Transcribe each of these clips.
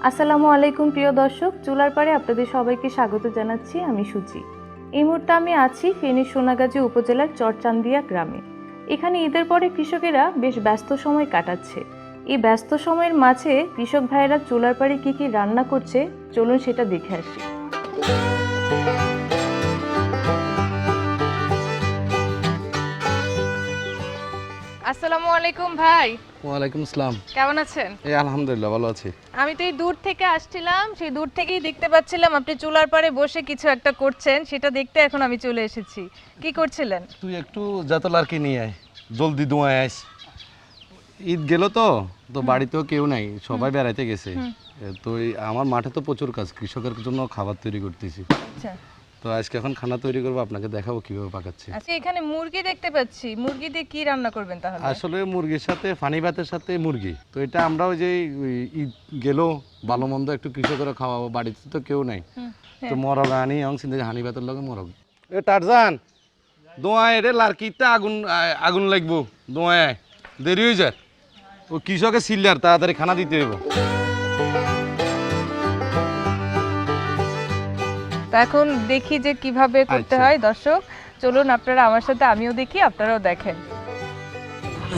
আসসালামু আলাইকুম প্রিয় দর্শক, চুলার পাড়ে আপনাদের সবাইকে স্বাগত জানাচ্ছি। আমি সুচি। এই মুহূর্তে আমি আছি ফেনী সোনাগাজী উপজেলার চরচান্দিয়া গ্রামে। এখানে ঈদের পরে কৃষকেরা বেশ ব্যস্ত সময় কাটাচ্ছে। এই ব্যস্ত সময়ের মাঝে কৃষক ভাইয়েরা চুলার পাড়ে কী কী রান্না করছে, চলুন সেটা দেখে আসি। আসসালামু আলাইকুম ভাই। ওয়ালাইকুম আসসালাম। কেমন আছেন? এই আলহামদুলিল্লাহ ভালো আছি। আমি তো এই দূর থেকে আসছিলাম, সেই দূর থেকেই দেখতে পাচ্ছিলাম আপনি চুলার পাড়ে বসে কিছু একটা করছেন, সেটা দেখতে এখন আমি চলে এসেছি। কি করছিলেন? তুই একটু জাতল আর কি নিয়ে আয়, জলদি দোয়ায় আইস। ঈদ গেল তো বাড়িতেও কেউ নাই, সবাই বেড়াইতে গেছে। তো আমার মাঠে তো প্রচুর কাজ, কৃষকের জন্য খাবার তৈরি করতেছি। আচ্ছা, তো আজকে এখন খানা তৈরি করবো, আপনাকে দেখাবো কিভাবে পাকাচ্ছি। আচ্ছা, এখানে মুরগি দেখতে পাচ্ছি, মুরগি দিয়ে কি রান্না করবেন তাহলে? আসলে মুরগির সাথে ফানি ভাতের সাথে মুরগি, তো এটা আমরা ওই যে ঈদ গেল ভালো মন্দ একটু কৃষকেরা খাওয়াবো, বাড়িতে তো কেউ নাই। তো মরগ আনি এবং সিন্ধে হানি ভাতের লগে মরগ। এ টারজান দোয়ায় রে লার্কিতে আগুন আগুন লাগবো, দোয়ায় দেরি হয়ে যায়। ও কৃষকের সিল্লার তাড়াতাড়ি খানা দিতে হইব। তো এখন দেখি যে কিভাবে করতে হয়। দর্শক চলুন আপনারা আমার সাথে, আমিও দেখি আপনারাও দেখেন।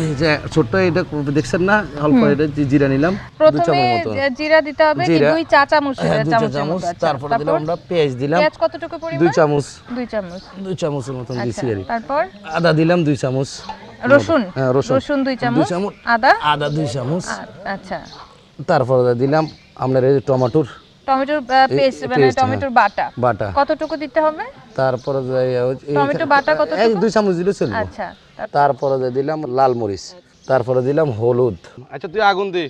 এই যে ছোট্ট এটা দেখছেন না, অল্প এটা জিরা নিলাম, প্রথমে জিরা দিতে হবে 2 চা চামচ, তারপরে দিলাম আমরা পেঁয়াজ দিলাম। পেঁয়াজ কতটুকু পরিমাণ? 2 চামচ। 2 চামচের মতন দিয়েছি আর। তারপর আদা দিলাম 2 চামচ। রসুন? হ্যাঁ রসুন 2 চামচ। আদা 2 চামচ। আচ্ছা, তারপরে দিলাম আপনার এই টমেটোর পেস্ট, মানে টমেটোর বাটা কতটুকু দিতে হবে? তারপরে টমেটো বাটা কতটুকু? 2 চামচ দিলে চলবে। আচ্ছা, তারপরে দিলাম লাল মরিচ, তারপরে দিলাম হলুদ। আচ্ছা তুই আগুন দে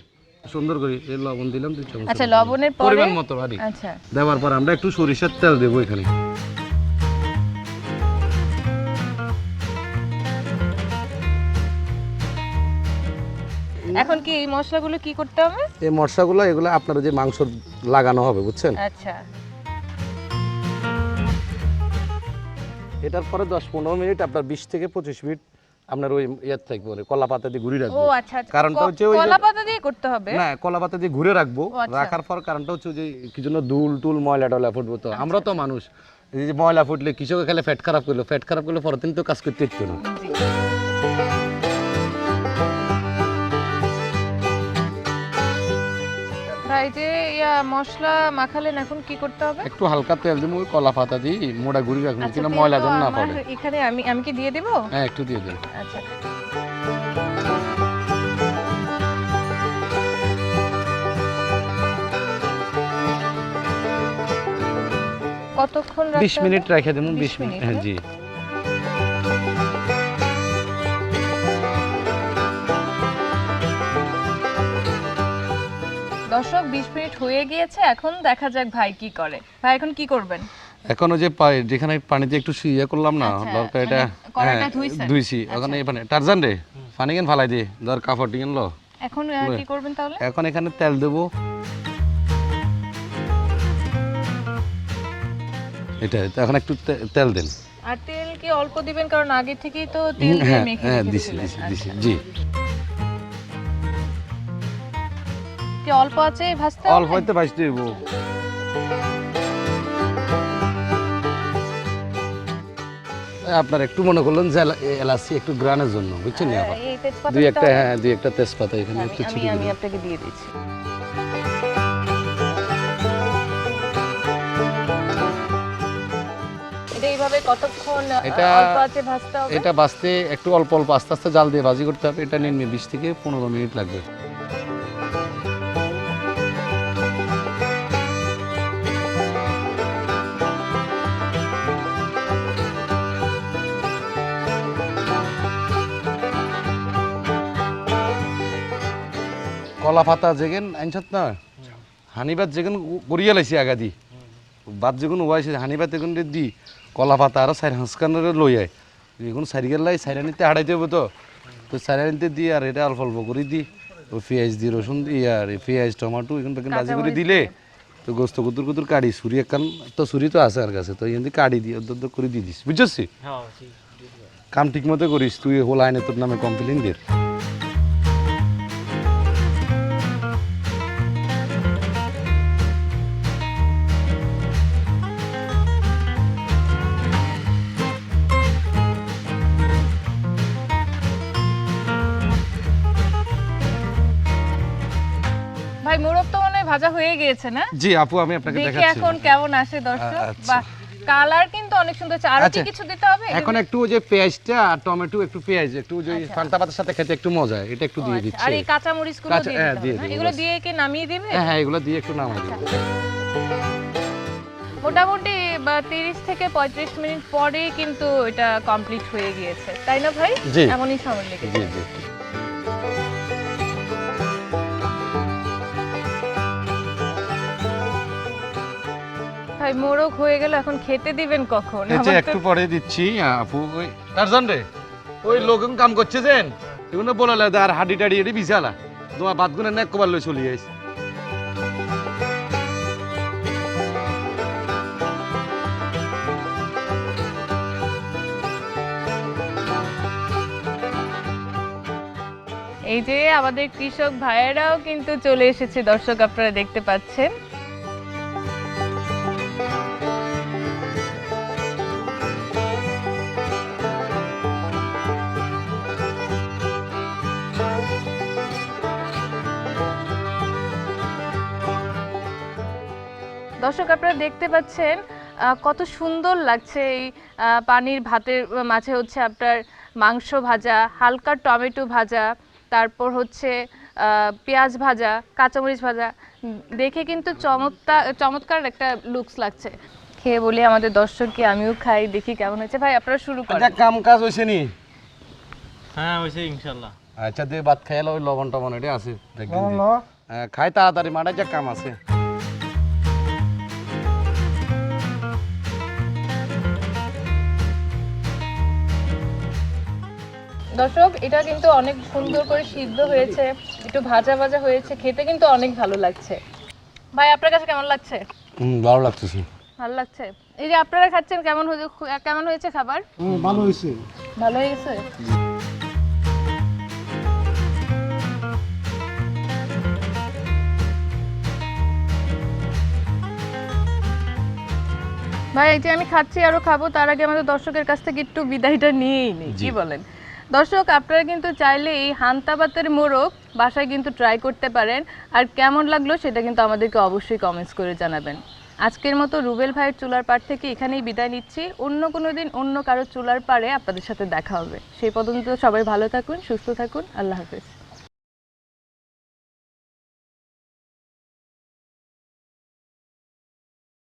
সুন্দর করে, এই লবণ দিলাম 2 চামচ। আচ্ছা, লবণের পরে পরিমাণ মতো আর। আচ্ছা, দেওয়ার পর আমরা একটু সরিষার তেল দেব এখানে। এখন কি এই মশলাগুলো কি করতে হবে? এই মশলাগুলো এগুলো আপনার যে মাংস লাগানো হবে, বুঝছেন? আচ্ছা, এটার পরে 10-15 মিনিট, আপনার 20 থেকে 25 মিনিট আপনার ওই ইয়াত থাকবে, মানে কলা পাতা দিয়ে ঘুরে রাখবো। ও আচ্ছা, কারণটা হচ্ছে ওই কলা পাতা দিয়ে করতে হবে না, কলা পাতা দিয়ে ঘুরে রাখবো। রাখার পর কারণটা হচ্ছে যে কি জন্য দুল টুল ময়লা টয়লা ফুটবো, তো আমরা তো মানুষ, এই যে ময়লা ফুটলে কৃষকের খেলে পেট খারাপ করলো পরের দিন তো কাজ করতে ইচ্ছে না। ভাই যে মশলা মাখালেন, এখন কি করতে হবে? একটু হালকা তেল দিব, ওই কলা পাতা দিয়ে মোড়া ঘুরি রাখবো, কিনা ময়লা যেন না পড়ে। এখানে আমি কি দিয়ে দেব? হ্যাঁ একটু দিয়ে দেন। আচ্ছা, কতক্ষণ? 20 মিনিট রেখে দেবো। 20 মিনিট, হ্যাঁ জি। দর্শক 20 মিনিট হয়ে গিয়েছে, এখন দেখা যাক ভাই কি করে। ভাই এখন কি করবেন? এখন ওই যে যেখানে পানিতে একটু ইয়ে করলাম না, দরকার এটা ধুইছি ওখানে। এখানে টারজান রে পানি কেন ফালাই দিয়ে ধর কাপড় টিকেন লো। এখন কি করবেন তাহলে? এখন এখানে তেল দেবো, এটা এখন একটু তেল দেন। আর তেল কি অল্প দিবেন, কারণ আগে থেকেই তো তেল দিয়ে মেখে দিছি জি। কি অল্প আছে ভাজতে? অল্প হইতে ভাজতে হইব। আপনার একটু মনে করলেন যে এলাচি একটু গ্রানের জন্য, বুঝছেন? দুই একটা তেজপাতা এখানে একটু ছিটিয়ে আমি আপনাকে দিয়ে দিচ্ছি। এইভাবে কতক্ষণ অল্প আছে ভাজতে হবে? এটা ভাজতে একটু অল্প অল্প আস্তে আস্তে জাল দিয়ে ভাজি করতে হবে। এটা নিম্নে 20 থেকে 15 মিনিট লাগবে। কলা পাতা যেগেন আনছত না, হানিবাত যেগুন গড়িয়া লাইছি আগাদি বাদ যেগুন ওয়াইছে হানিবাত এগুন দি কলা পাতা আর সাইড হাঁসকানের লই আয় এগুন সাইডের লাই সাইডানিতে হাড়াইতে হবে, তো সাইডানিতে দিয়ে আর এটা অল্প অল্প করে দিই, ও পেঁয়াজ দিয়ে রসুন দিয়ে আর পেঁয়াজ টমাটো এখান থেকে ভাজি করে দিলে তো গোস্ত কুতুর কুতুর কাটি ছুরি একখান তো ছুরি তো আছে আর কাছে, তো এখান থেকে কাটি দিয়ে অর্ধ করে দিয়ে দিস, বুঝছি? কাম ঠিক মতো করিস তুই, হোল আইনে তোর নামে কমপ্লেন দিয়ে। ভাই মোরগ তো মনে হয় ভাজা হয়ে গিয়েছে না? জি আপু, আমি আপনাকে দেখি দেখাচ্ছি এখন কেমন আসে দর্শক। বাহ, কালার কিন্তু অনেক সুন্দর। আর কি কিছু দিতে হবে? এখন একটু ওই যে পেঁয়াজটা আর টমেটো, একটু পেঁয়াজ, একটু ওই পান্তা ভাতের সাথে খেতে একটু মজা, এটা একটু দিয়ে দিচ্ছি। আর এই কাঁচা মরিচ গুলো দিয়ে দিতে হবে, এগুলো দিয়ে কি নামিয়ে দিবে? হ্যাঁ, এগুলো দিয়ে একটু নামিয়ে দিবে। মোটামুটি 30 থেকে 35 মিনিট পরেই কিন্তু এটা কমপ্লিট হয়ে গিয়েছে, তাই না ভাই? এমনই সময় লেগেছে। জি জি। ভাই মোরগ হয়ে গেল, এখন খেতে দিবেন কখন? এই যে একটু পরে দিচ্ছি আপু। ওই টারজান রে, ওই লোকন কাম করছে যেন এগুলো বলে লাগে আর হাডি টাডি এটি বিছালা তোমার বাদ গুনে নেক কবার লই চলি আইছে। এই যে আমাদের কৃষক ভাইয়েরাও কিন্তু চলে এসেছে, দর্শক আপনারা দেখতে পাচ্ছেন। দর্শক আপনারা দেখতে পাচ্ছেন কত সুন্দর লাগছে এই পানির ভাতের মাঝে হচ্ছে আপনার মাংস ভাজা, হালকা টমেটো ভাজা, তারপর হচ্ছে পেঁয়াজ ভাজা, কাঁচামরিচ ভাজা, দেখে কিন্তু চমৎকার একটা লুকস লাগছে। খেয়ে বলি আমাদের দর্শককে, আমিও খাই, দেখি কেমন হয়েছে। ভাই আপনারা শুরু করেন। আচ্ছা, কাম কাজ হইছে নি? হ্যাঁ হইছে ইনশাআল্লাহ। আচ্ছা দিয়ে ভাত খাইলা, ওই লবণ টবণ এটা আছে দেখবেন। খাই তাড়াতাড়ি, মাঠে যা কাম আছে। দর্শক এটা কিন্তু অনেক সুন্দর করে সিদ্ধ হয়েছে, একটু ভাজা ভাজা হয়েছে, খেতে কিন্তু অনেক ভালো লাগছে। ভাই আপনার কাছে কেমন লাগছে? ভালো লাগছে। ভালো লাগছে। এই যে আপনারা খাচ্ছেন, কেমন হয়েছে খাবার? ভালো হয়েছে। ভালো হয়েছে। ভাই এই যে আমি খাচ্ছি, আরো খাবো, তার আগে আমাদের দর্শকের কাছ থেকে একটু বিদায়টা নিয়েই নিই, কি বলেন? দর্শক আপনারা কিন্তু চাইলে এই পান্তা ভাতের মোরগ বাসায় কিন্তু ট্রাই করতে পারেন, আর কেমন লাগলো সেটা কিন্তু আমাদেরকে অবশ্যই কমেন্টস করে জানাবেন। আজকের মতো রুবেল ভাইয়ের চুলার পাড় থেকে এখানেই বিদায় নিচ্ছি। অন্য কোনো দিন অন্য কারো চুলার পাড়ে আপনাদের সাথে দেখা হবে। সেই পর্যন্ত সবাই ভালো থাকুন, সুস্থ থাকুন। আল্লাহ হাফেজ।